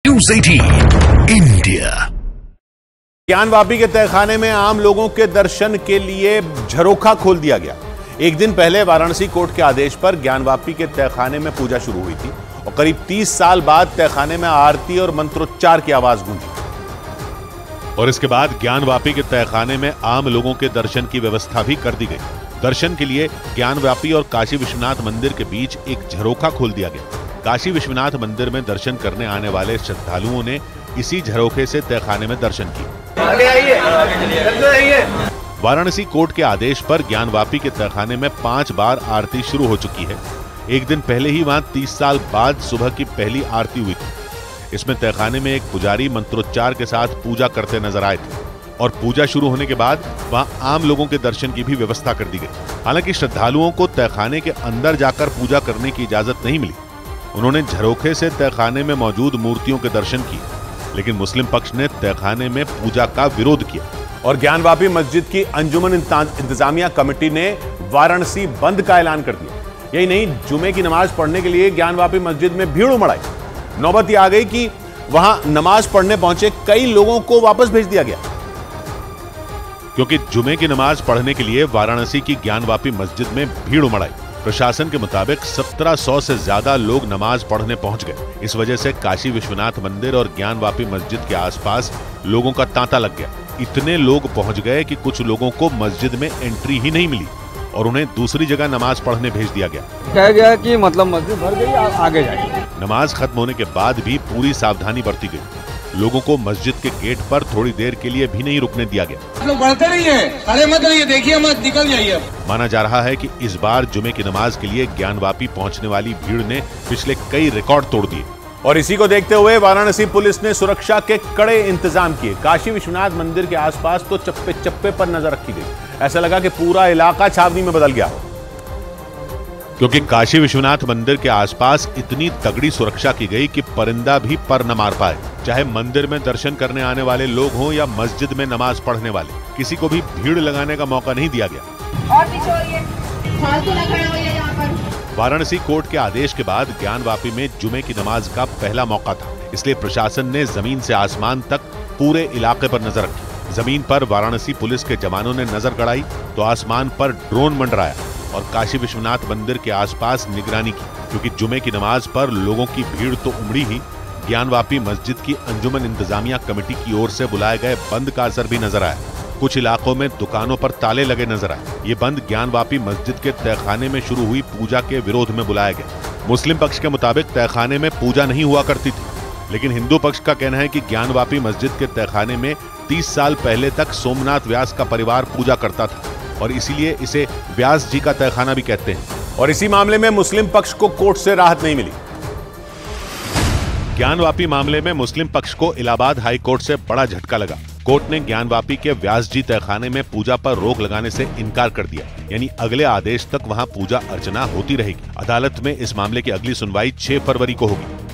News 18 India. Gyanvapi के तहखाने में आम लोगों के दर्शन के लिए झरोखा खोल दिया गया। एक दिन पहले वाराणसी कोर्ट के आदेश पर ज्ञानवापी के तहखाने में पूजा शुरू हुई थी और करीब 30 साल बाद तहखाने में आरती और मंत्रोच्चार की आवाज गूंजी। और इसके बाद ज्ञानवापी के तहखाने में आम लोगों के दर्शन की व्यवस्था भी कर दी गई। दर्शन के लिए ज्ञानवापी और काशी विश्वनाथ मंदिर के बीच एक झरोखा खोल दिया गया। काशी विश्वनाथ मंदिर में दर्शन करने आने वाले श्रद्धालुओं ने इसी झरोखे से तहखाने में दर्शन किए। वाराणसी कोर्ट के आदेश पर ज्ञानवापी के तहखाने में 5 बार आरती शुरू हो चुकी है। एक दिन पहले ही वहां 30 साल बाद सुबह की पहली आरती हुई थी। इसमें तहखाने में एक पुजारी मंत्रोच्चार के साथ पूजा करते नजर आए थे और पूजा शुरू होने के बाद वहां आम लोगों के दर्शन की भी व्यवस्था कर दी गई। हालांकि श्रद्धालुओं को तहखाने के अंदर जाकर पूजा करने की इजाजत नहीं मिली। उन्होंने झरोखे से तहखाने में मौजूद मूर्तियों के दर्शन किए, लेकिन मुस्लिम पक्ष ने तहखाने में पूजा का विरोध किया और ज्ञानवापी मस्जिद की अंजुमन इंतजामिया कमेटी ने वाराणसी बंद का ऐलान कर दिया। यही नहीं, जुमे की नमाज पढ़ने के लिए ज्ञानवापी मस्जिद में भीड़ उमड़ आई। नौबत यह आ गई कि वहां नमाज पढ़ने पहुंचे कई लोगों को वापस भेज दिया गया, क्योंकि जुमे की नमाज पढ़ने के लिए वाराणसी की ज्ञानवापी मस्जिद में भीड़ उमड़ आई। प्रशासन के मुताबिक 1700 से ज्यादा लोग नमाज पढ़ने पहुंच गए। इस वजह से काशी विश्वनाथ मंदिर और ज्ञानवापी मस्जिद के आसपास लोगों का तांता लग गया। इतने लोग पहुंच गए कि कुछ लोगों को मस्जिद में एंट्री ही नहीं मिली और उन्हें दूसरी जगह नमाज पढ़ने भेज दिया गया। कह गया कि मतलब मस्जिद भर गई, आगे जाइए। नमाज खत्म होने के बाद भी पूरी सावधानी बरती गई। लोगों को मस्जिद के गेट पर थोड़ी देर के लिए भी नहीं रुकने दिया गया। लोग बढ़ते नहीं है, खड़े मत रहिए, देखिए मत, निकल जाइए। माना जा रहा है कि इस बार जुमे की नमाज के लिए ज्ञानवापी पहुंचने वाली भीड़ ने पिछले कई रिकॉर्ड तोड़ दिए और इसी को देखते हुए वाराणसी पुलिस ने सुरक्षा के कड़े इंतजाम किए। काशी विश्वनाथ मंदिर के आसपास तो चप्पे चप्पे पर नजर रखी गई। ऐसा लगा कि पूरा इलाका छावनी में बदल गया, क्योंकि काशी विश्वनाथ मंदिर के आसपास इतनी तगड़ी सुरक्षा की गई कि परिंदा भी पर न मार पाए। चाहे मंदिर में दर्शन करने आने वाले लोग हों या मस्जिद में नमाज पढ़ने वाले, किसी को भी भीड़ लगाने का मौका नहीं दिया गया। और पीछे होइए, फालतू ना खड़े होइए यहाँ पर। वाराणसी कोर्ट के आदेश के बाद ज्ञानवापी में जुमे की नमाज का पहला मौका था, इसलिए प्रशासन ने जमीन से आसमान तक पूरे इलाके पर नजर रखी। जमीन पर वाराणसी पुलिस के जवानों ने नजर गड़ाई तो आसमान पर ड्रोन मंडराया और काशी विश्वनाथ मंदिर के आसपास निगरानी की, क्योंकि जुमे की नमाज पर लोगों की भीड़ तो उमड़ी ही, ज्ञानवापी मस्जिद की अंजुमन इंतजामिया कमेटी की ओर से बुलाए गए बंद का असर भी नजर आया। कुछ इलाकों में दुकानों पर ताले लगे नजर आए। ये बंद ज्ञानवापी मस्जिद के तहखाने में शुरू हुई पूजा के विरोध में बुलाया गया। मुस्लिम पक्ष के मुताबिक तहखाने में पूजा नहीं हुआ करती थी, लेकिन हिंदू पक्ष का कहना है कि ज्ञानवापी मस्जिद के तहखाने में 30 साल पहले तक सोमनाथ व्यास का परिवार पूजा करता था और इसीलिए इसे व्यास जी का तहखाना भी कहते हैं। और इसी मामले में मुस्लिम पक्ष को कोर्ट से राहत नहीं मिली। ज्ञानवापी मामले में मुस्लिम पक्ष को इलाहाबाद हाई कोर्ट से बड़ा झटका लगा। कोर्ट ने ज्ञानवापी के व्यास जी तहखाने में पूजा पर रोक लगाने से इनकार कर दिया, यानी अगले आदेश तक वहां पूजा अर्चना होती रहेगी। अदालत में इस मामले की अगली सुनवाई 6 फरवरी को होगी।